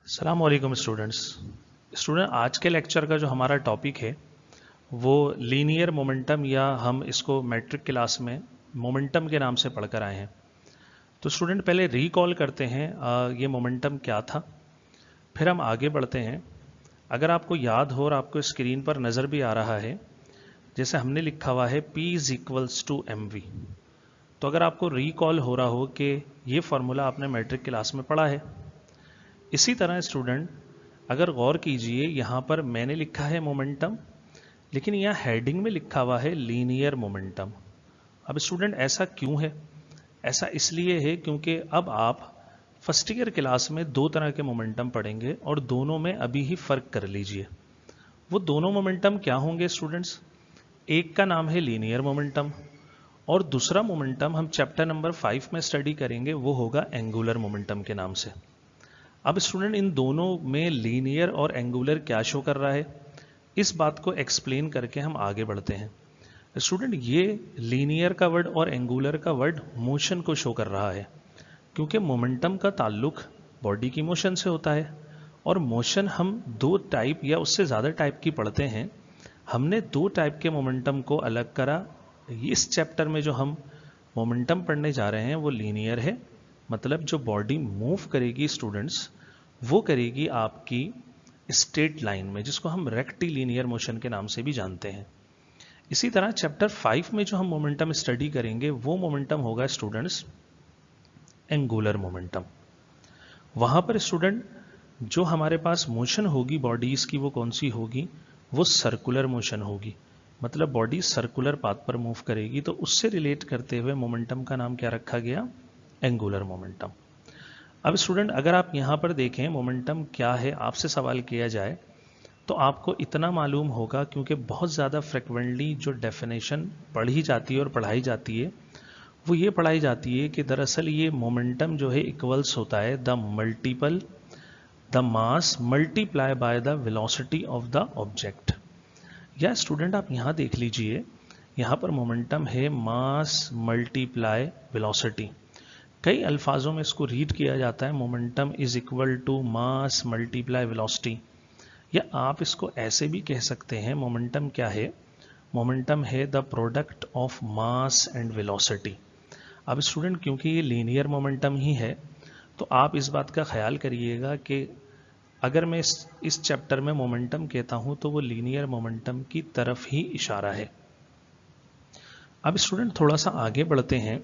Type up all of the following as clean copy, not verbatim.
अस्सलाम वालेकुम स्टूडेंट आज के लेक्चर का जो हमारा टॉपिक है वो लीनियर मोमेंटम या हम इसको मैट्रिक क्लास में मोमेंटम के नाम से पढ़कर आए हैं। तो स्टूडेंट पहले रिकॉल करते हैं ये मोमेंटम क्या था, फिर हम आगे बढ़ते हैं। अगर आपको याद हो और आपको स्क्रीन पर नज़र भी आ रहा है, जैसे हमने लिखा हुआ है P is equals to mv। तो अगर आपको रिकॉल हो रहा हो कि ये फार्मूला आपने मैट्रिक क्लास में पढ़ा है। इसी तरह स्टूडेंट अगर गौर कीजिए, यहाँ पर मैंने लिखा है मोमेंटम, लेकिन यहाँ हेडिंग में लिखा हुआ है लीनियर मोमेंटम। अब स्टूडेंट ऐसा क्यों है? ऐसा इसलिए है क्योंकि अब आप फर्स्ट ईयर क्लास में दो तरह के मोमेंटम पढ़ेंगे और दोनों में अभी ही फर्क कर लीजिए। वो दोनों मोमेंटम क्या होंगे स्टूडेंट्स? एक का नाम है लीनियर मोमेंटम और दूसरा मोमेंटम हम चैप्टर नंबर 5 में स्टडी करेंगे, वो होगा एंगुलर मोमेंटम के नाम से। अब स्टूडेंट इन दोनों में लीनियर और एंगुलर क्या शो कर रहा है, इस बात को एक्सप्लेन करके हम आगे बढ़ते हैं। स्टूडेंट ये लीनियर का वर्ड और एंगुलर का वर्ड मोशन को शो कर रहा है, क्योंकि मोमेंटम का ताल्लुक बॉडी की मोशन से होता है और मोशन हम दो टाइप या उससे ज़्यादा टाइप की पढ़ते हैं। हमने दो टाइप के मोमेंटम को अलग करा। इस चैप्टर में जो हम मोमेंटम पढ़ने जा रहे हैं वो लीनियर है, मतलब जो बॉडी मूव करेगी स्टूडेंट्स वो करेगी आपकी स्ट्रेट लाइन में, जिसको हम रेक्टिलिनियर मोशन के नाम से भी जानते हैं। इसी तरह चैप्टर 5 में जो हम मोमेंटम स्टडी करेंगे वो मोमेंटम होगा स्टूडेंट्स एंगुलर मोमेंटम। वहां पर स्टूडेंट जो हमारे पास मोशन होगी बॉडीज की वो कौन सी होगी? वो सर्कुलर मोशन होगी, मतलब बॉडी सर्कुलर पाथ पर मूव करेगी। तो उससे रिलेट करते हुए मोमेंटम का नाम क्या रखा गया? Angular momentum. अब स्टूडेंट अगर आप यहाँ पर देखें मोमेंटम क्या है, आपसे सवाल किया जाए तो आपको इतना मालूम होगा, क्योंकि बहुत ज़्यादा फ्रिक्वेंटली जो डेफिनेशन पढ़ी जाती है और पढ़ाई जाती है वो ये पढ़ाई जाती है कि दरअसल ये मोमेंटम जो है इक्वल्स होता है the mass multiply by the velocity of the object. या स्टूडेंट आप यहाँ देख लीजिए, यहाँ पर मोमेंटम है मास मल्टीप्लाई वेलोसिटी। कई अल्फाजों में इसको रीड किया जाता है momentum is equal to mass multiply velocity, या आप इसको ऐसे भी कह सकते हैं मोमेंटम क्या है? मोमेंटम है the product of mass and velocity. अब स्टूडेंट क्योंकि ये लीनियर मोमेंटम ही है तो आप इस बात का ख्याल करिएगा कि अगर मैं इस चैप्टर में मोमेंटम कहता हूं तो वो लीनियर मोमेंटम की तरफ ही इशारा है। अब स्टूडेंट थोड़ा सा आगे बढ़ते हैं।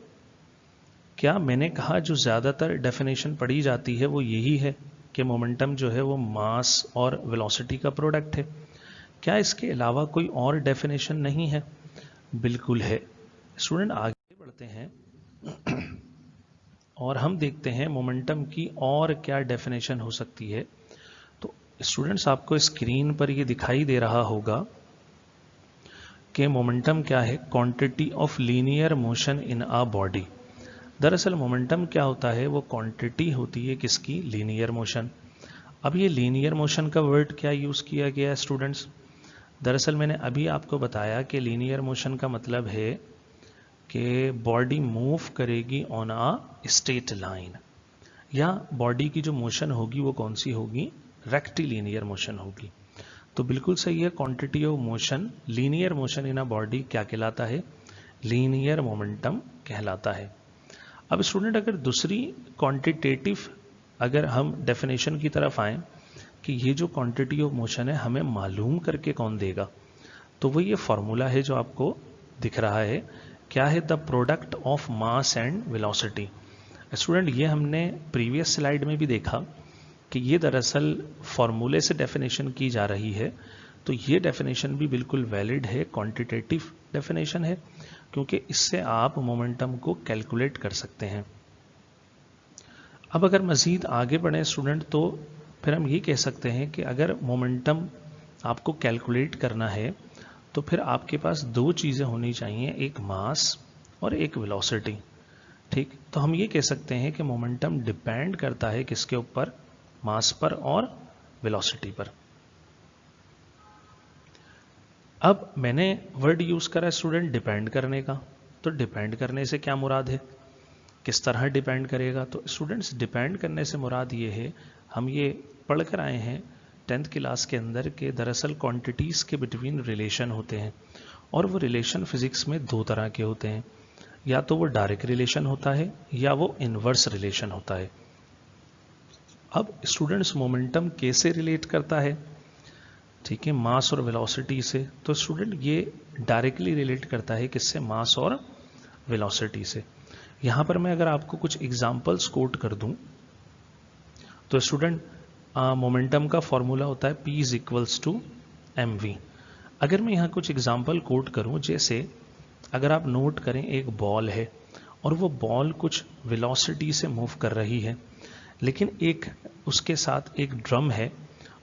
क्या मैंने कहा जो ज़्यादातर डेफिनेशन पढ़ी जाती है वो यही है कि मोमेंटम जो है वो मास और वेलोसिटी का प्रोडक्ट है? क्या इसके अलावा कोई और डेफिनेशन नहीं है? बिल्कुल है। स्टूडेंट आगे बढ़ते हैं और हम देखते हैं मोमेंटम की और क्या डेफिनेशन हो सकती है। तो स्टूडेंट्स आपको स्क्रीन पर ये दिखाई दे रहा होगा कि मोमेंटम क्या है? Quantity of linear motion in a body. दरअसल मोमेंटम क्या होता है? वो क्वांटिटी होती है किसकी? Linear motion. अब ये लीनियर मोशन का वर्ड क्या यूज़ किया गया है स्टूडेंट्स? दरअसल मैंने अभी आपको बताया कि लीनियर मोशन का मतलब है कि बॉडी मूव करेगी ऑन अ स्ट्रेट लाइन, या बॉडी की जो मोशन होगी वो कौन सी होगी? रेक्टिलिनियर मोशन होगी। तो बिल्कुल सही है, quantity of motion linear motion in a body क्या कहलाता है? लीनियर मोमेंटम कहलाता है। अब स्टूडेंट अगर दूसरी क्वांटिटेटिव अगर हम डेफिनेशन की तरफ आएँ कि ये जो क्वांटिटी ऑफ मोशन है हमें मालूम करके कौन देगा, तो वो ये फार्मूला है जो आपको दिख रहा है। क्या है? The product of mass and velocity. Student ये हमने प्रीवियस स्लाइड में भी देखा कि ये दरअसल फार्मूले से डेफिनेशन की जा रही है। तो ये डेफिनेशन भी बिल्कुल वैलिड है, क्वांटिटेटिव डेफिनेशन है, क्योंकि इससे आप मोमेंटम को कैलकुलेट कर सकते हैं। अब अगर मज़ीद आगे बढ़ें स्टूडेंट तो फिर हम ये कह सकते हैं कि अगर मोमेंटम आपको कैलकुलेट करना है तो फिर आपके पास दो चीज़ें होनी चाहिए, एक मास और एक वेलोसिटी। ठीक, तो हम ये कह सकते हैं कि मोमेंटम डिपेंड करता है किसके ऊपर? मास पर और वेलोसिटी पर। अब मैंने वर्ड यूज़ करा स्टूडेंट डिपेंड करने का, तो डिपेंड करने से क्या मुराद है? किस तरह डिपेंड करेगा? तो स्टूडेंट्स डिपेंड करने से मुराद ये है हम ये पढ़ कर आए हैं 10th क्लास के अंदर के दरअसल क्वांटिटीज़ के बिटवीन रिलेशन होते हैं, और वो रिलेशन फिजिक्स में दो तरह के होते हैं, या तो वो डायरेक्ट रिलेशन होता है या वो इनवर्स रिलेशन होता है। अब स्टूडेंट्स मोमेंटम कैसे रिलेट करता है, ठीक है, मास और वेलोसिटी से। तो स्टूडेंट ये डायरेक्टली रिलेट करता है किससे, मास और वेलोसिटी से। यहाँ पर मैं अगर आपको कुछ एग्जांपल्स कोट कर दूं तो स्टूडेंट मोमेंटम का फॉर्मूला होता है P is equals to mv। अगर मैं यहाँ कुछ एग्जांपल कोट करूँ, जैसे अगर आप नोट करें एक बॉल है और वो बॉल कुछ वेलोसिटी से मूव कर रही है, लेकिन एक उसके साथ एक ड्रम है,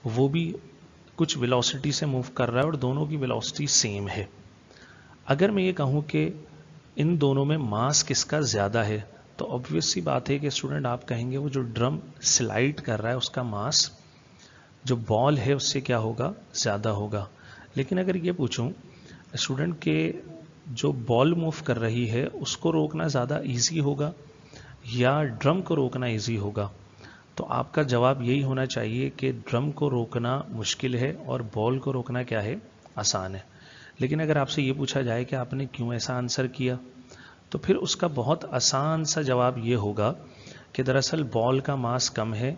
वो भी कुछ वेलोसिटी से मूव कर रहा है और दोनों की वेलोसिटी सेम है। अगर मैं ये कहूँ कि इन दोनों में मास किसका ज़्यादा है, तो ऑब्वियस सी बात है कि स्टूडेंट आप कहेंगे वो जो ड्रम स्लाइड कर रहा है उसका मास जो बॉल है उससे क्या होगा, ज़्यादा होगा। लेकिन अगर ये पूछूं स्टूडेंट के जो बॉल मूव कर रही है उसको रोकना ज़्यादा इजी होगा या ड्रम को रोकना इजी होगा, तो आपका जवाब यही होना चाहिए कि ड्रम को रोकना मुश्किल है और बॉल को रोकना क्या है, आसान है। लेकिन अगर आपसे ये पूछा जाए कि आपने क्यों ऐसा आंसर किया, तो फिर उसका बहुत आसान सा जवाब ये होगा कि दरअसल बॉल का मास कम है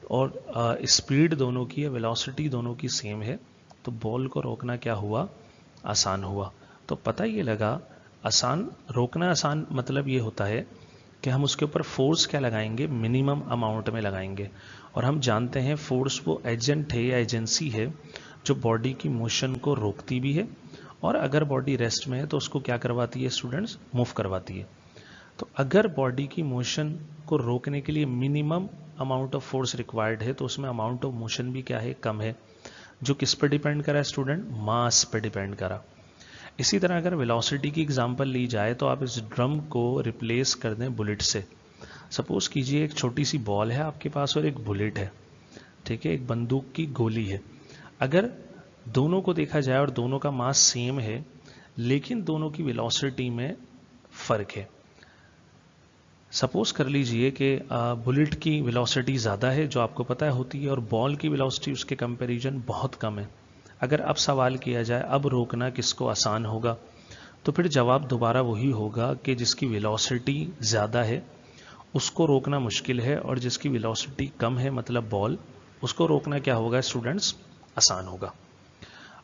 और स्पीड दोनों की है, वेलोसिटी दोनों की सेम है, तो बॉल को रोकना क्या हुआ, आसान हुआ। तो पता ये लगा आसान, रोकना आसान मतलब ये होता है कि हम उसके ऊपर फोर्स क्या लगाएंगे, मिनिमम अमाउंट में लगाएंगे। और हम जानते हैं फोर्स वो एजेंट है या एजेंसी है जो बॉडी की मोशन को रोकती भी है, और अगर बॉडी रेस्ट में है तो उसको क्या करवाती है स्टूडेंट्स, मूव करवाती है। तो अगर बॉडी की मोशन को रोकने के लिए minimum amount of force required है तो उसमें अमाउंट ऑफ मोशन भी क्या है, कम है, जो किस पर डिपेंड करा है स्टूडेंट, मास पे डिपेंड करा। इसी तरह अगर वेलोसिटी की एग्जांपल ली जाए तो आप इस ड्रम को रिप्लेस कर दें बुलेट से। सपोज कीजिए एक छोटी सी बॉल है आपके पास और एक बुलेट है, ठीक है, एक बंदूक की गोली है। अगर दोनों को देखा जाए और दोनों का मास सेम है, लेकिन दोनों की वेलोसिटी में फर्क है। सपोज कर लीजिए कि बुलेट की वेलोसिटी ज़्यादा है जो आपको पता है होती है, और बॉल की वेलोसिटी उसके कंपैरिजन बहुत कम है। अगर अब सवाल किया जाए अब रोकना किसको आसान होगा, तो फिर जवाब दोबारा वही होगा कि जिसकी वेलोसिटी ज़्यादा है उसको रोकना मुश्किल है, और जिसकी वेलोसिटी कम है मतलब बॉल, उसको रोकना क्या होगा स्टूडेंट्स, आसान होगा।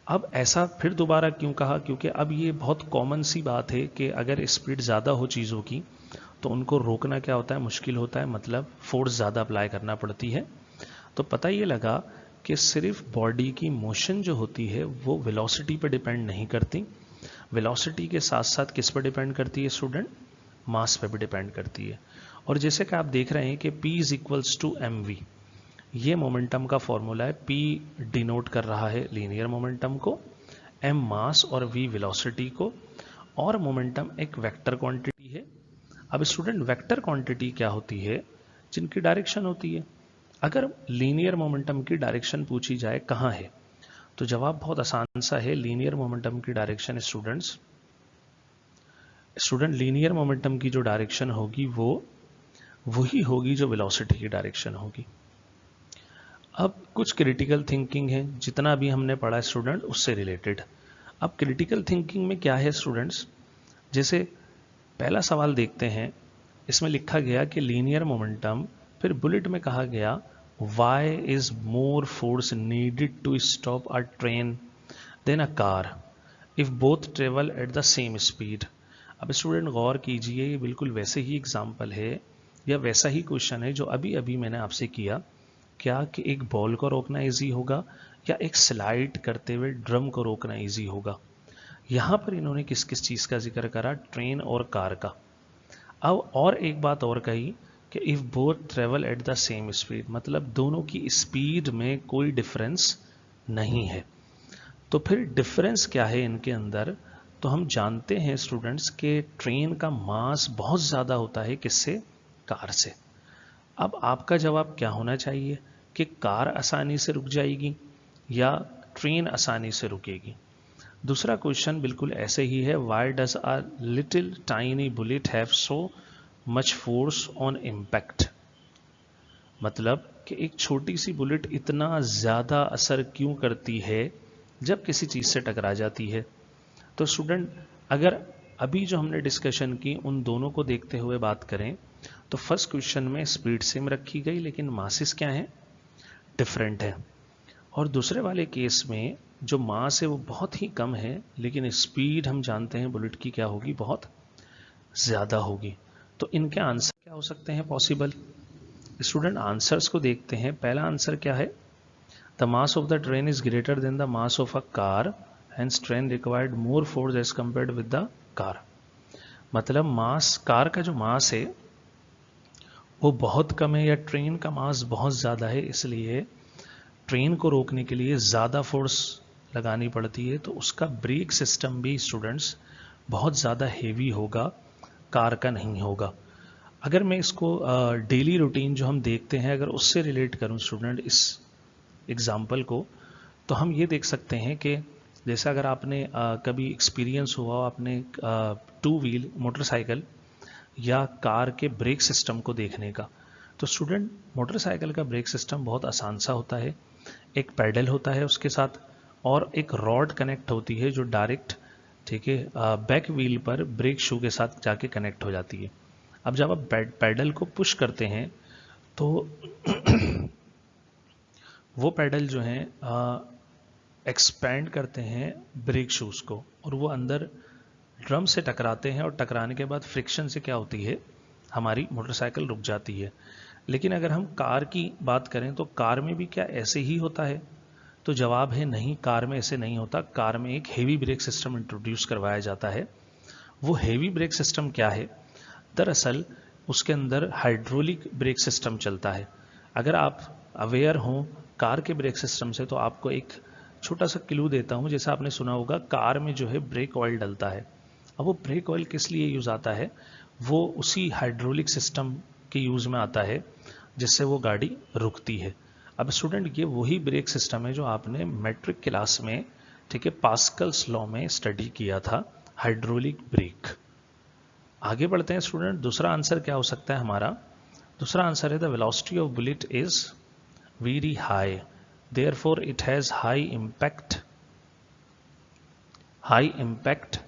अब ऐसा फिर दोबारा क्यों कहा, क्योंकि अब ये बहुत कॉमन सी बात है कि अगर स्पीड ज़्यादा हो चीज़ों की तो उनको रोकना क्या होता है, मुश्किल होता है, मतलब फोर्स ज़्यादा अप्लाई करना पड़ती है। तो पता ये लगा कि सिर्फ बॉडी की मोशन जो होती है वो वेलोसिटी पर डिपेंड नहीं करती, वेलोसिटी के साथ साथ किस पर डिपेंड करती है स्टूडेंट, मास पे भी डिपेंड करती है। और जैसे कि आप देख रहे हैं कि P is equals to mv, ये मोमेंटम का फॉर्मूला है। P डिनोट कर रहा है लीनियर मोमेंटम को, m मास और v वेलोसिटी को, और मोमेंटम एक वेक्टर क्वांटिटी है। अब स्टूडेंट वेक्टर क्वांटिटी क्या होती है, जिनकी डायरेक्शन होती है। अगर लीनियर मोमेंटम की डायरेक्शन पूछी जाए कहाँ है, तो जवाब बहुत आसान सा है, लीनियर मोमेंटम की डायरेक्शन स्टूडेंट लीनियर मोमेंटम की जो डायरेक्शन होगी वो वही होगी जो वेलोसिटी की डायरेक्शन होगी। अब कुछ क्रिटिकल थिंकिंग है, जितना भी हमने पढ़ा स्टूडेंट उससे रिलेटेड। अब क्रिटिकल थिंकिंग में क्या है स्टूडेंट्स, जैसे पहला सवाल देखते हैं, इसमें लिखा गया कि लीनियर मोमेंटम, फिर बुलेट में कहा गया why is more force needed to stop a train than a car if both travel at the same speed. अब स्टूडेंट गौर कीजिए, ये बिल्कुल वैसे ही एग्जाम्पल है या वैसा ही क्वेश्चन है जो अभी अभी मैंने आपसे किया। क्या कि एक बॉल को रोकना इजी होगा या एक स्लाइड करते हुए ड्रम को रोकना इजी होगा। यहाँ पर इन्होंने किस किस चीज़ का जिक्र करा, ट्रेन और कार का। अब और एक बात और कही कि if both travel at the same speed, मतलब दोनों की स्पीड में कोई डिफरेंस नहीं है। तो फिर डिफरेंस क्या है इनके अंदर, तो हम जानते हैं स्टूडेंट्स के ट्रेन का मास बहुत ज़्यादा होता है किससे, कार से। अब आपका जवाब क्या होना चाहिए कि कार आसानी से रुक जाएगी या ट्रेन आसानी से रुकेगी। दूसरा क्वेश्चन बिल्कुल ऐसे ही है, why does a little tiny bullet have so much force on impact, मतलब कि एक छोटी सी बुलेट इतना ज़्यादा असर क्यों करती है जब किसी चीज़ से टकरा जाती है। तो स्टूडेंट, अगर अभी जो हमने डिस्कशन की उन दोनों को देखते हुए बात करें तो फर्स्ट क्वेश्चन में स्पीड सेम रखी गई लेकिन मासेस क्या है, डिफरेंट है। और दूसरे वाले केस में जो मास है वो बहुत ही कम है लेकिन स्पीड हम जानते हैं बुलेट की क्या होगी, बहुत ज़्यादा होगी। तो इनके आंसर क्या हो सकते हैं पॉसिबल? स्टूडेंट, आंसर्स को देखते हैं। पहला आंसर क्या है, the mass of the train is greater than the mass of a car, hence train required more force as compared with the car. मतलब मास, कार का जो मास है वो बहुत कम है या ट्रेन का मास बहुत ज़्यादा है, इसलिए ट्रेन को रोकने के लिए ज़्यादा फोर्स लगानी पड़ती है। तो उसका ब्रेक सिस्टम भी स्टूडेंट्स बहुत ज़्यादा हेवी होगा, कार का नहीं होगा। अगर मैं इसको डेली रूटीन जो हम देखते हैं अगर उससे रिलेट करूं स्टूडेंट इस एग्जाम्पल को, तो हम ये देख सकते हैं कि जैसे अगर आपने कभी एक्सपीरियंस हुआ आपने टू व्हील मोटरसाइकिल या कार के ब्रेक सिस्टम को देखने का, तो स्टूडेंट मोटरसाइकिल का ब्रेक सिस्टम बहुत आसान सा होता है। एक पैडल होता है उसके साथ और एक रॉड कनेक्ट होती है जो डायरेक्ट, ठीक है, बैक व्हील पर ब्रेक शू के साथ जाके कनेक्ट हो जाती है। अब जब आप पैडल को पुश करते हैं तो वो पैडल जो है एक्सपैंड करते हैं ब्रेक शूज को और वो अंदर ड्रम से टकराते हैं और टकराने के बाद फ्रिक्शन से क्या होती है, हमारी मोटरसाइकिल रुक जाती है। लेकिन अगर हम कार की बात करें तो कार में भी क्या ऐसे ही होता है? तो जवाब है नहीं, कार में ऐसे नहीं होता। कार में एक हेवी ब्रेक सिस्टम इंट्रोड्यूस करवाया जाता है। वो हेवी ब्रेक सिस्टम क्या है, दरअसल उसके अंदर हाइड्रोलिक ब्रेक सिस्टम चलता है। अगर आप अवेयर हों कार के ब्रेक सिस्टम से तो आपको एक छोटा सा क्लू देता हूं। जैसा आपने सुना होगा कार में जो है ब्रेक ऑयल डलता है। अब वो ब्रेक ऑयल किस लिए यूज़ आता है, वो उसी हाइड्रोलिक सिस्टम के यूज़ में आता है जिससे वो गाड़ी रुकती है। अब स्टूडेंट, ये वही ब्रेक सिस्टम है जो आपने मैट्रिक क्लास में, ठीक है, पास्कल्स लॉ में स्टडी किया था, हाइड्रोलिक ब्रेक। आगे बढ़ते हैं स्टूडेंट, दूसरा आंसर क्या हो सकता है हमारा? दूसरा आंसर है the velocity of bullet is very high, therefore it has high impact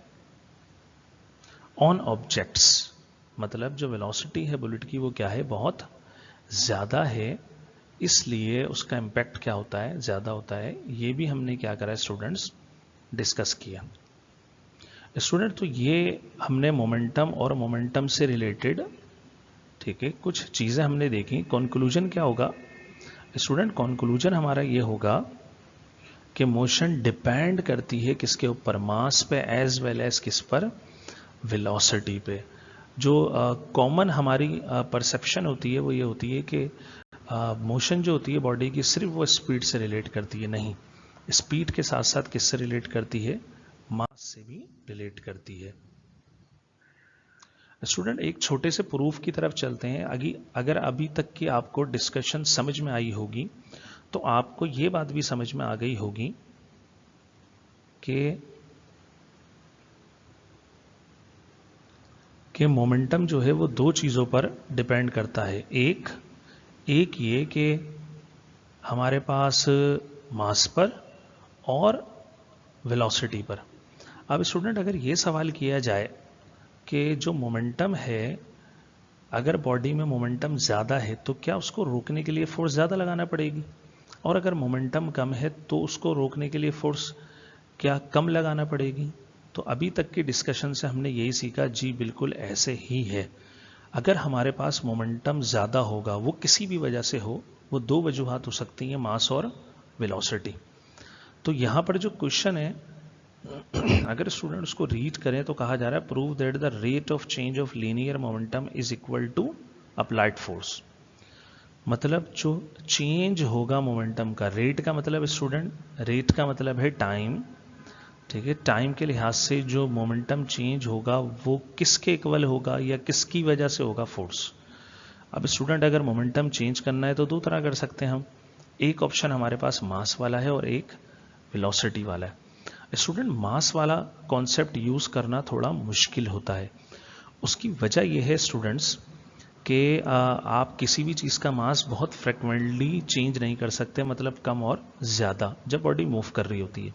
on objects. मतलब जो वेलोसिटी है बुलेट की वो क्या है, बहुत ज़्यादा है, इसलिए उसका इम्पैक्ट क्या होता है, ज़्यादा होता है। ये भी हमने क्या करा है स्टूडेंट्स, डिस्कस किया। स्टूडेंट, तो ये हमने मोमेंटम और मोमेंटम से रिलेटेड, ठीक है, कुछ चीज़ें हमने देखी। कंक्लूजन क्या होगा स्टूडेंट? कंक्लूजन हमारा ये होगा कि मोशन डिपेंड करती है किसके ऊपर, मास पे एज वेल एज किस पर, वेलोसिटी पे। जो कॉमन हमारी परसेप्शन होती है वो ये होती है कि मोशन जो होती है बॉडी की सिर्फ वो स्पीड से रिलेट करती है। नहीं, स्पीड के साथ साथ किससे रिलेट करती है, मास से भी रिलेट करती है। स्टूडेंट, एक छोटे से प्रूफ की तरफ चलते हैं। अगर अभी तक की आपको डिस्कशन समझ में आई होगी तो आपको ये बात भी समझ में आ गई होगी कि मोमेंटम जो है वो दो चीज़ों पर डिपेंड करता है। एक ये कि हमारे पास मास पर और वेलोसिटी पर। अब स्टूडेंट, अगर ये सवाल किया जाए कि जो मोमेंटम है, अगर बॉडी में मोमेंटम ज़्यादा है तो क्या उसको रोकने के लिए फोर्स ज़्यादा लगाना पड़ेगी, और अगर मोमेंटम कम है तो उसको रोकने के लिए फोर्स क्या कम लगाना पड़ेगी? तो अभी तक की डिस्कशन से हमने यही सीखा, जी बिल्कुल ऐसे ही है। अगर हमारे पास मोमेंटम ज़्यादा होगा, वो किसी भी वजह से हो, वो दो वजूहात हो सकती हैं, मास और वेलोसिटी। तो यहाँ पर जो क्वेश्चन है अगर स्टूडेंट उसको रीड करें तो कहा जा रहा है prove that the rate of change of linear momentum is equal to applied force. मतलब जो चेंज होगा मोमेंटम का, रेट का मतलब स्टूडेंट, रेट का मतलब है टाइम, ठीक है, टाइम के लिहाज से जो मोमेंटम चेंज होगा वो किसके इक्वल होगा या किसकी वजह से होगा, फोर्स। अब स्टूडेंट, अगर मोमेंटम चेंज करना है तो दो तरह कर सकते हैं हम। एक ऑप्शन हमारे पास मास वाला है और एक वेलोसिटी वाला है। स्टूडेंट, मास वाला कॉन्सेप्ट यूज करना थोड़ा मुश्किल होता है। उसकी वजह यह है स्टूडेंट्स कि आप किसी भी चीज़ का मास बहुत फ्रिक्वेंटली चेंज नहीं कर सकते, मतलब कम और ज़्यादा, जब बॉडी मूव कर रही होती है।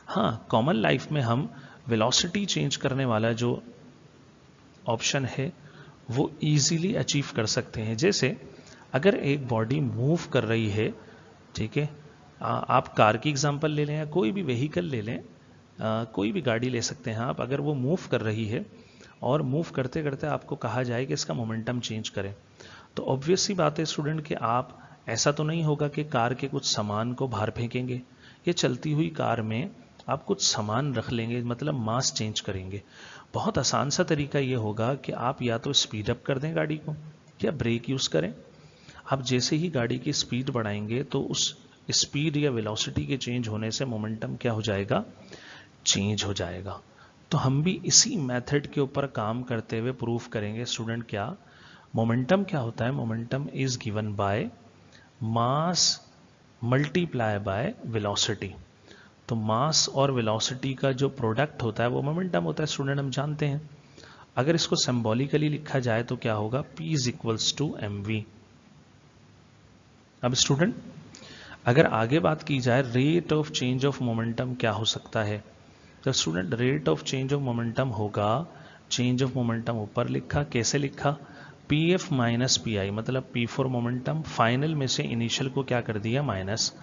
हाँ, कॉमन लाइफ में हम वेलोसिटी चेंज करने वाला जो ऑप्शन है वो इजीली अचीव कर सकते हैं। जैसे अगर एक बॉडी मूव कर रही है, ठीक है, आप कार की एग्जांपल ले लें या कोई भी व्हीकल ले लें, कोई भी गाड़ी ले सकते हैं आप। अगर वो मूव कर रही है और मूव करते करते आपको कहा जाए कि इसका मोमेंटम चेंज करें, तो ऑब्वियस सी बात है स्टूडेंट कि आप ऐसा तो नहीं होगा कि कार के कुछ सामान को बाहर फेंकेंगे। ये चलती हुई कार में आप कुछ सामान रख लेंगे, मतलब मास चेंज करेंगे। बहुत आसान सा तरीका ये होगा कि आप या तो स्पीड अप कर दें गाड़ी को या ब्रेक यूज़ करें। आप जैसे ही गाड़ी की स्पीड बढ़ाएंगे तो उस स्पीड या वेलोसिटी के चेंज होने से मोमेंटम क्या हो जाएगा, चेंज हो जाएगा। तो हम भी इसी मेथड के ऊपर काम करते हुए प्रूफ करेंगे स्टूडेंट। क्या मोमेंटम क्या होता है? Momentum is given by mass multiply by velocity. तो मास और वेलोसिटी का जो प्रोडक्ट होता है वो मोमेंटम होता है स्टूडेंट, हम जानते हैं। अगर इसको सिंबॉलिकली लिखा जाए तो क्या होगा? P is equals to mv। अब स्टूडेंट अगर आगे बात की जाए rate of change of momentum क्या हो सकता है, तो student rate of change of momentum होगा, चेंज ऑफ मोमेंटम ऊपर लिखा, कैसे लिखा? P F minus P I, मतलब पी फॉर मोमेंटम, फाइनल में से इनिशियल को क्या कर दिया, माइनस,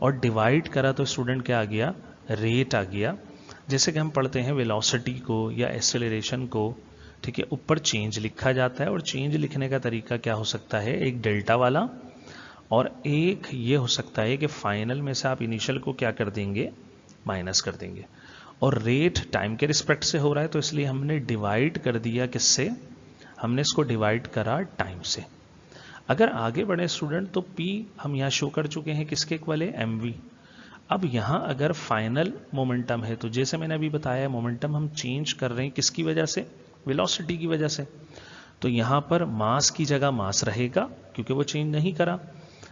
और डिवाइड करा तो स्टूडेंट क्या आ गया, रेट आ गया। जैसे कि हम पढ़ते हैं वेलोसिटी को या एक्सेलरेशन को, ठीक है, ऊपर चेंज लिखा जाता है, और चेंज लिखने का तरीका क्या हो सकता है, एक डेल्टा वाला, और एक ये हो सकता है कि फाइनल में से आप इनिशियल को क्या कर देंगे, माइनस कर देंगे। और रेट टाइम के रिस्पेक्ट से हो रहा है तो इसलिए हमने डिवाइड कर दिया, किससे, हमने इसको डिवाइड करा टाइम से। अगर आगे बढ़े स्टूडेंट तो P हम यहाँ शो कर चुके हैं किसके इक्वल है, mv। अब यहाँ अगर फाइनल मोमेंटम है तो जैसे मैंने अभी बताया मोमेंटम हम चेंज कर रहे हैं किसकी वजह से, वेलोसिटी की वजह से। तो यहाँ पर मास की जगह मास रहेगा क्योंकि वो चेंज नहीं करा।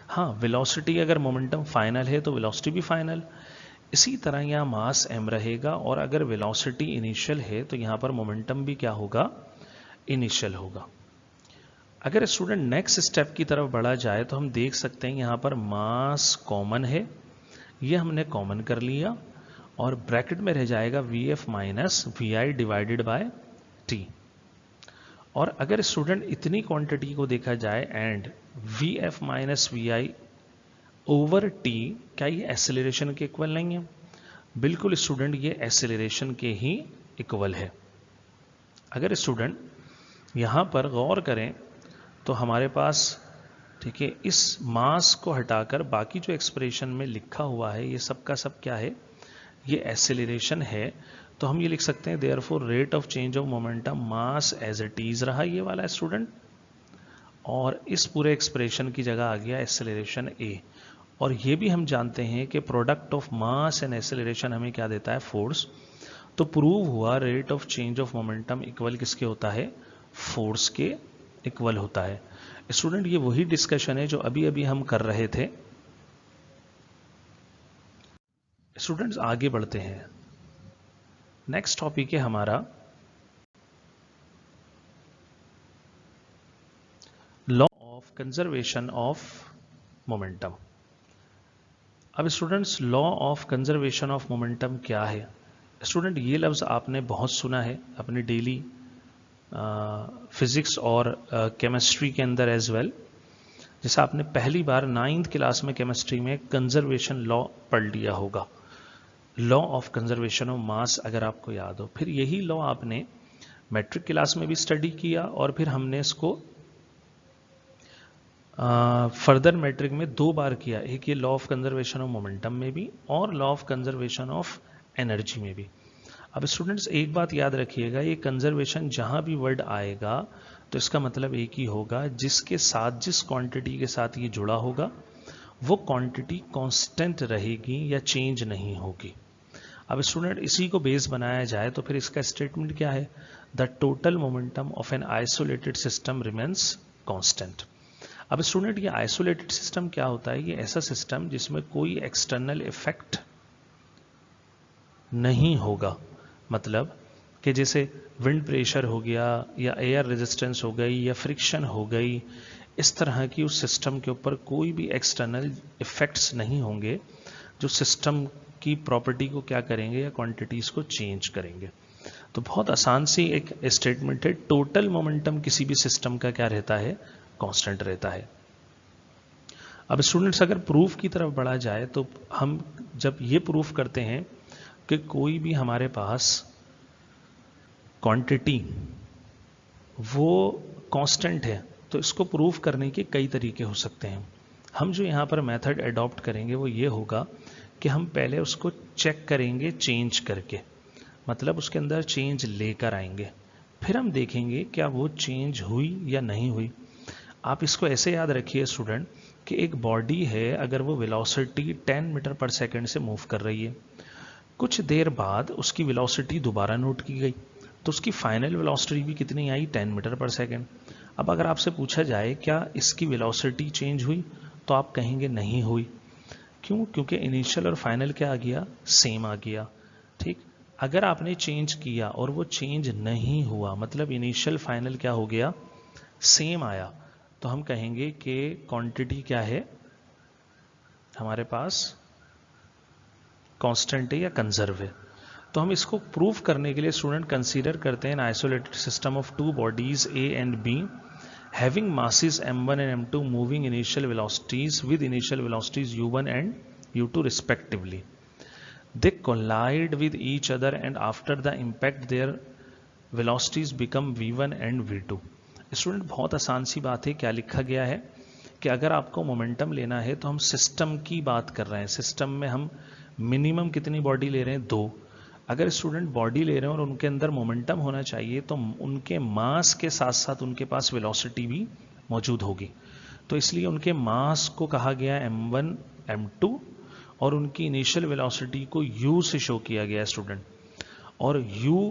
हाँ, वेलोसिटी अगर मोमेंटम फाइनल है तो वेलोसिटी भी फाइनल। इसी तरह यहाँ मास m रहेगा, और अगर वेलोसिटी इनिशियल है तो यहाँ पर मोमेंटम भी क्या होगा, इनिशियल होगा। अगर स्टूडेंट नेक्स्ट स्टेप की तरफ बढ़ा जाए तो हम देख सकते हैं यहाँ पर मास कॉमन है, ये हमने कॉमन कर लिया, और ब्रैकेट में रह जाएगा V F minus V I divided by T. और अगर स्टूडेंट इतनी क्वांटिटी को देखा जाए and V F minus V I over T, क्या ये एक्सेलरेशन के इक्वल नहीं है? बिल्कुल स्टूडेंट, ये एक्सेलरेशन के ही इक्वल है। अगर स्टूडेंट यहाँ पर गौर करें तो हमारे पास, ठीक है, इस मास को हटाकर बाकी जो एक्सप्रेशन में लिखा हुआ है ये सब का सब क्या है, ये एक्सेलरेशन है। तो हम ये लिख सकते हैं therefore rate of change of momentum mass as it is रहा ये वाला स्टूडेंट, और इस पूरे एक्सप्रेशन की जगह आ गया एक्सेलरेशन ए। और ये भी हम जानते हैं कि product of mass and acceleration हमें क्या देता है, फोर्स। तो प्रूव हुआ rate of change of momentum equal किसके होता है, फोर्स के इक्वल होता है। स्टूडेंट ये वही डिस्कशन है जो अभी अभी हम कर रहे थे। स्टूडेंट्स आगे बढ़ते हैं, नेक्स्ट टॉपिक है हमारा law of conservation of momentum. अब students law of conservation of momentum क्या है? स्टूडेंट ये लफ्ज़ आपने बहुत सुना है अपनी डेली फिजिक्स और केमिस्ट्री के अंदर एज वेल। जैसे आपने पहली बार 9th क्लास में केमिस्ट्री में कंजर्वेशन लॉ पढ़ लिया होगा, law of conservation of mass, अगर आपको याद हो। फिर यही लॉ आपने मैट्रिक क्लास में भी स्टडी किया, और फिर हमने इसको फर्दर मैट्रिक में 2 बार किया, एक ये law of conservation of momentum में भी और law of conservation of energy में भी। अब स्टूडेंट्स एक बात याद रखिएगा, ये कंजर्वेशन जहां भी वर्ड आएगा तो इसका मतलब एक ही होगा, जिसके साथ, जिस क्वांटिटी के साथ ये जुड़ा होगा वो क्वांटिटी कांस्टेंट रहेगी या चेंज नहीं होगी। अब स्टूडेंट इसी को बेस बनाया जाए तो फिर इसका स्टेटमेंट क्या है, the total momentum of an isolated system remains constant. अब स्टूडेंट ये आइसोलेटेड सिस्टम क्या होता है, ये ऐसा सिस्टम जिसमें कोई एक्सटर्नल इफेक्ट नहीं होगा। मतलब कि जैसे विंड प्रेशर हो गया या एयर रेजिस्टेंस हो गई या फ्रिक्शन हो गई, इस तरह की उस सिस्टम के ऊपर कोई भी एक्सटर्नल इफेक्ट्स नहीं होंगे जो सिस्टम की प्रॉपर्टी को क्या करेंगे या क्वांटिटीज को चेंज करेंगे। तो बहुत आसान सी एक स्टेटमेंट है, टोटल मोमेंटम किसी भी सिस्टम का क्या रहता है, कांस्टेंट रहता है। अब स्टूडेंट्स अगर प्रूफ की तरफ बढ़ा जाए तो हम जब ये प्रूफ करते हैं कि कोई भी हमारे पास क्वांटिटी वो कांस्टेंट है, तो इसको प्रूफ करने के कई तरीके हो सकते हैं। हम जो यहाँ पर मेथड अडॉप्ट करेंगे वो ये होगा कि हम पहले उसको चेक करेंगे चेंज करके, मतलब उसके अंदर चेंज लेकर आएंगे, फिर हम देखेंगे क्या वो चेंज हुई या नहीं हुई। आप इसको ऐसे याद रखिए स्टूडेंट कि एक बॉडी है, अगर वो वेलोसिटी 10 मीटर पर सेकंड से मूव कर रही है, कुछ देर बाद उसकी वेलोसिटी दोबारा नोट की गई, तो उसकी फाइनल वेलोसिटी भी कितनी आई, 10 मीटर पर सेकंड। अब अगर आपसे पूछा जाए क्या इसकी वेलोसिटी चेंज हुई, तो आप कहेंगे नहीं हुई। क्यों? क्योंकि इनिशियल और फाइनल क्या आ गया, सेम आ गया। ठीक, अगर आपने चेंज किया और वो चेंज नहीं हुआ, मतलब इनिशियल फाइनल क्या हो गया, सेम आया, तो हम कहेंगे कि क्वांटिटी क्या है हमारे पास, कांस्टेंट है या कंजर्व है। तो हम इसको प्रूव करने के लिए स्टूडेंट कंसीडर करते हैं isolated system of two bodies A and B having masses m1 and m2 moving initial velocities with initial velocities u1 and u2 respectively. They collide with each other and after the impact their velocities become v1 and v2. Student बहुत आसान सी बात है, क्या लिखा गया है कि अगर आपको मोमेंटम लेना है तो हम सिस्टम की बात कर रहे हैं, सिस्टम में हम मिनिमम कितनी बॉडी ले रहे हैं, दो। अगर स्टूडेंट बॉडी ले रहे हैं और उनके अंदर मोमेंटम होना चाहिए तो उनके मास के साथ साथ उनके पास वेलोसिटी भी मौजूद होगी, तो इसलिए उनके मास को कहा गया m1 m2 और उनकी इनिशियल वेलोसिटी को u से शो किया गया स्टूडेंट, और u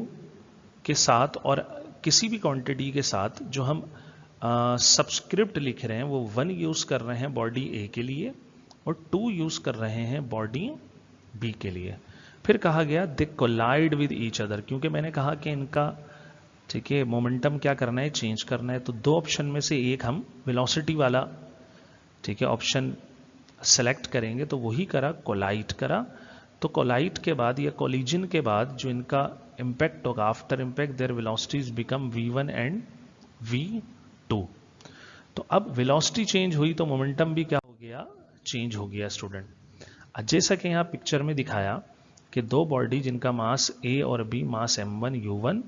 के साथ और किसी भी क्वांटिटी के साथ जो हम सब्सक्रिप्ट लिख रहे हैं वो 1 यूज कर रहे हैं बॉडी ए के लिए और 2 यूज कर रहे हैं बॉडी बी के लिए। फिर कहा गया दे कोलाइड विद ईच अदर, क्योंकि मैंने कहा कि इनका ठीक है मोमेंटम क्या करना है, चेंज करना है, तो दो ऑप्शन में से एक हम वेलोसिटी वाला ठीक है ऑप्शन सेलेक्ट करेंगे, तो वही करा, कोलाइट करा। तो कोलाइट के बाद या कोलिजन के बाद जो इनका इम्पैक्ट होगा, after impact there velocities become v1 and v2। तो अब वेलोसिटी चेंज हुई तो मोमेंटम भी क्या हो गया, चेंज हो गया स्टूडेंट। जैसा कि यहाँ पिक्चर में दिखाया कि दो बॉडी जिनका मास ए और बी, मास m1 u1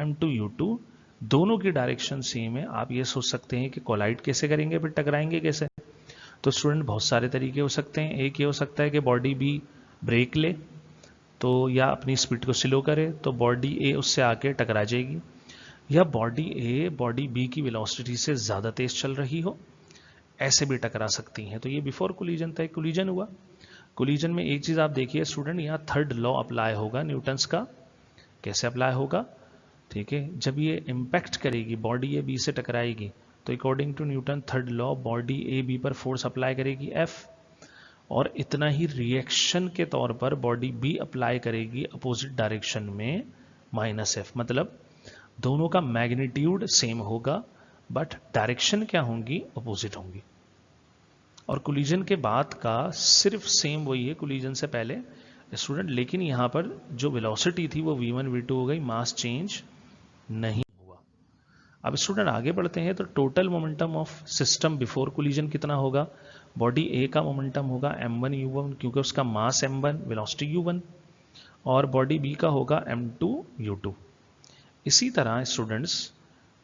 m2 u2, दोनों की डायरेक्शन सेम है, आप ये सोच सकते हैं कि कोलाइड कैसे करेंगे, फिर टकराएंगे कैसे। तो स्टूडेंट बहुत सारे तरीके हो सकते हैं, एक ये हो सकता है कि बॉडी बी ब्रेक ले तो या अपनी स्पीड को स्लो करे तो बॉडी ए उससे आके टकरा जाएगी, या बॉडी ए बॉडी बी की वेलोसिटी से ज़्यादा तेज चल रही हो, ऐसे भी टकरा सकती हैं। तो ये बिफोर कोलिजन था, कोलिजन हुआ। कोलिजन में एक चीज़ आप देखिए स्टूडेंट, यहाँ थर्ड लॉ अप्लाई होगा न्यूटन्स का। कैसे अप्लाई होगा, ठीक है, जब ये इम्पैक्ट करेगी, बॉडी ए बी से टकराएगी, तो according to Newton third law body A B पर फोर्स अप्लाई करेगी F, और इतना ही रिएक्शन के तौर पर बॉडी बी अप्लाई करेगी अपोजिट डायरेक्शन में -F, मतलब दोनों का मैग्नीट्यूड सेम होगा बट डायरेक्शन क्या होंगी, अपोजिट होंगी। और कोलिजन के बाद का सिर्फ सेम वही है कोलिजन से पहले स्टूडेंट, लेकिन यहाँ पर जो वेलोसिटी थी वो v1 v2 हो गई, मास चेंज नहीं हुआ। अब स्टूडेंट आगे बढ़ते हैं, तो total momentum of system before collision कितना होगा, बॉडी ए का मोमेंटम होगा m1 u1 क्योंकि उसका मास m1 वेलोसिटी u1, और बॉडी बी का होगा m2 u2। इसी तरह students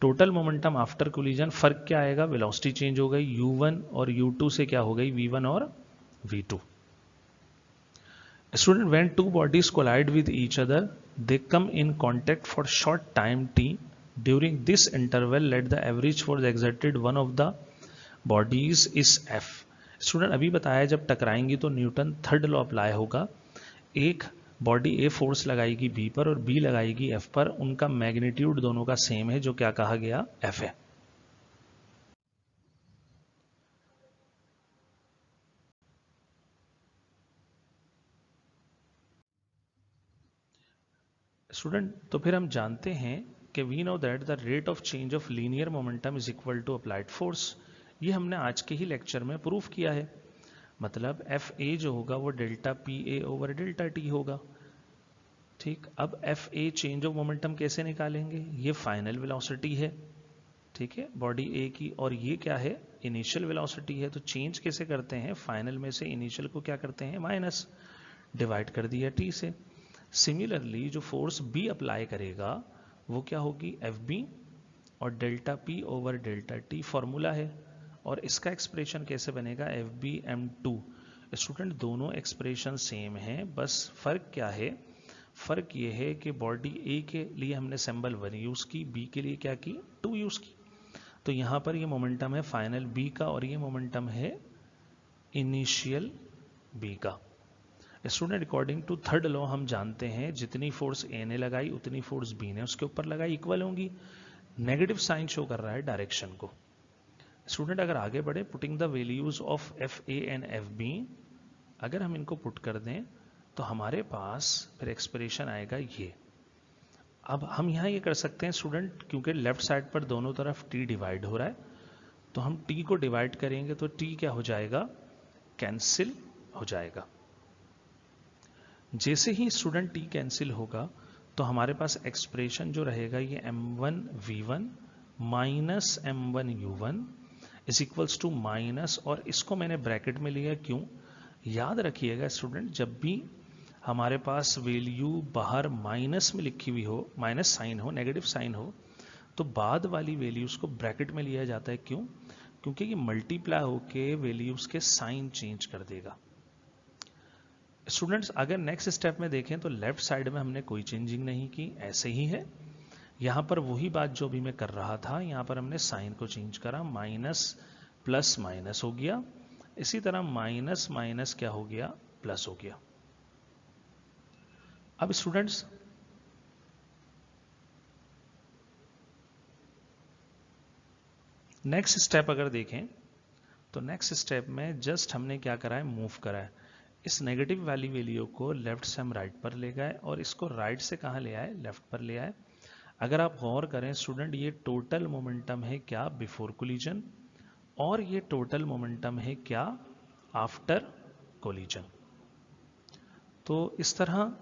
total momentum after collision, फर्क क्या आएगा, वेलोसिटी चेंज हो गई, u1 और u2 से क्या हो गई, v1 और v2। Student when two bodies collide with each other they come in contact for short time t, during this interval let the average force exerted one of the bodies is F। Student अभी बताया जब टकराएंगी तो Newton third law apply होगा, एक body a force लगाएगी B पर और B लगाएगी एफ पर, उनका मैग्नीट्यूड दोनों का सेम है जो क्या कहा गया, एफ है। स्टूडेंट, तो फिर हम जानते हैं कि we know that the rate of change of linear momentum is equal to applied force. ये हमने आज के ही लेक्चर में प्रूफ किया है। मतलब एफ ए जो होगा वो delta P A over delta T होगा। ठीक, अब F A change of momentum कैसे निकालेंगे? ये फाइनल वेलोसिटी है, ठीक है, बॉडी ए की, और ये क्या है? इनिशियल वेलोसिटी है। तो चेंज कैसे करते हैं? फाइनल में से इनिशियल को क्या करते हैं? माइनस, डिवाइड कर दिया टी से। सिमिलरली जो फोर्स बी अप्लाई करेगा वो क्या होगी? एफ बी, और delta P over delta T formula है। और इसका एक्सप्रेशन कैसे बनेगा? F B M two. Student, दोनों एक्सप्रेशन सेम है, बस फर्क क्या है? फर्क ये है कि बॉडी ए के लिए हमने सिंबल 1 यूज की, बी के लिए क्या की? 2 यूज की। तो यहां पर ये मोमेंटम है फाइनल बी का, और ये मोमेंटम है इनिशियल बी का। Student, according to third law हम जानते हैं जितनी फोर्स ए ने लगाई उतनी फोर्स बी ने उसके ऊपर लगाई इक्वल होंगी। नेगेटिव साइन शो कर रहा है डायरेक्शन को। स्टूडेंट, अगर आगे बढ़े, putting the values of F A and F B, अगर हम इनको पुट कर दें तो हमारे पास फिर एक्सप्रेशन आएगा ये। अब हम यहां ये कर सकते हैं स्टूडेंट, क्योंकि लेफ्ट साइड पर दोनों तरफ टी डिवाइड हो रहा है, तो हम टी को डिवाइड करेंगे तो टी क्या हो जाएगा? कैंसिल हो जाएगा। जैसे ही स्टूडेंट टी कैंसिल होगा तो हमारे पास एक्सप्रेशन जो रहेगा ये m1 v1 minus m1 u1 is equals to minus, और इसको मैंने ब्रैकेट में लिया क्यों? याद रखिएगा स्टूडेंट, जब भी हमारे पास वैल्यू बाहर माइनस में लिखी हुई हो, माइनस साइन हो, नेगेटिव साइन हो, तो बाद वाली वैल्यूज को ब्रैकेट में लिया जाता है। क्यों? क्योंकि ये मल्टीप्लाई होके वैल्यूज के साइन चेंज कर देगा। स्टूडेंट्स, अगर नेक्स्ट स्टेप में देखें तो लेफ्ट साइड में हमने कोई चेंजिंग नहीं की, ऐसे ही है। यहां पर वही बात जो भी मैं कर रहा था, यहां पर हमने साइन को चेंज करा, माइनस प्लस माइनस हो गया। इसी तरह माइनस माइनस क्या हो गया? प्लस हो गया। अब स्टूडेंट्स, नेक्स्ट स्टेप अगर देखें तो नेक्स्ट स्टेप में जस्ट हमने क्या करा है? मूव करा है। इस नेगेटिव वाली वैल्यू को लेफ्ट से हम राइट पर ले गए, और इसको राइट से कहां ले आए? लेफ्ट पर ले आए। अगर आप गौर करें स्टूडेंट, ये टोटल मोमेंटम है क्या? बिफोर कोलिजन, और ये टोटल मोमेंटम है क्या? After collision. तो इस तरह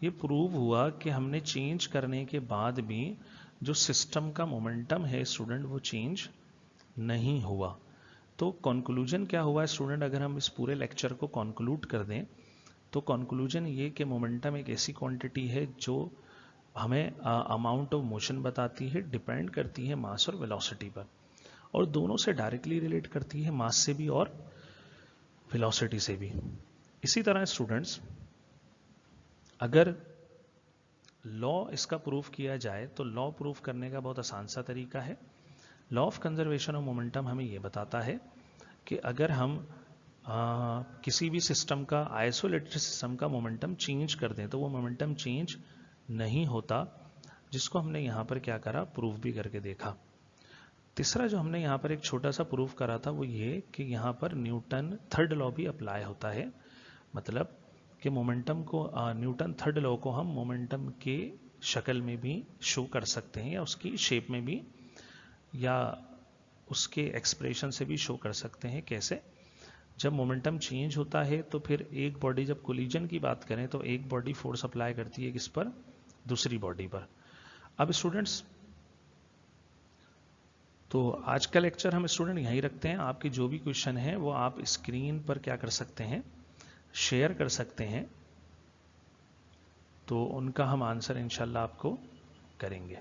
ये प्रूव हुआ कि हमने चेंज करने के बाद भी जो सिस्टम का मोमेंटम है स्टूडेंट वो चेंज नहीं हुआ। तो कंक्लूजन क्या हुआ स्टूडेंट? अगर हम इस पूरे लेक्चर को कंक्लूड कर दें तो कंक्लूजन ये कि मोमेंटम एक ऐसी क्वांटिटी है जो हमें अमाउंट ऑफ मोशन बताती है, डिपेंड करती है मास और वेलोसिटी पर, और दोनों से डायरेक्टली रिलेट करती है, मास से भी और वेलोसिटी से भी। इसी तरह स्टूडेंट्स, अगर लॉ इसका प्रूफ किया जाए तो लॉ प्रूफ करने का बहुत आसान सा तरीका है। Law of conservation of momentum हमें यह बताता है कि अगर हम किसी भी सिस्टम का, आइसोलेटेड सिस्टम का मोमेंटम चेंज कर दें तो वो मोमेंटम चेंज नहीं होता, जिसको हमने यहाँ पर क्या करा? प्रूफ भी करके देखा। तीसरा जो हमने यहाँ पर एक छोटा सा प्रूफ करा था वो ये कि यहाँ पर न्यूटन थर्ड लॉ भी अप्लाई होता है। मतलब कि मोमेंटम को, न्यूटन थर्ड लॉ को हम मोमेंटम के शक्ल में भी शो कर सकते हैं, या उसकी शेप में भी, या उसके एक्सप्रेशन से भी शो कर सकते हैं। कैसे? जब मोमेंटम चेंज होता है तो फिर एक बॉडी, जब कोलिजन की बात करें तो एक बॉडी फोर्स अप्लाई करती है किस पर? दूसरी बॉडी पर। अब स्टूडेंट्स, तो आज का लेक्चर हम स्टूडेंट यहीं रखते हैं। आपके जो भी क्वेश्चन है वो आप स्क्रीन पर क्या कर सकते हैं? शेयर कर सकते हैं, तो उनका हम आंसर इंशाल्लाह आपको करेंगे।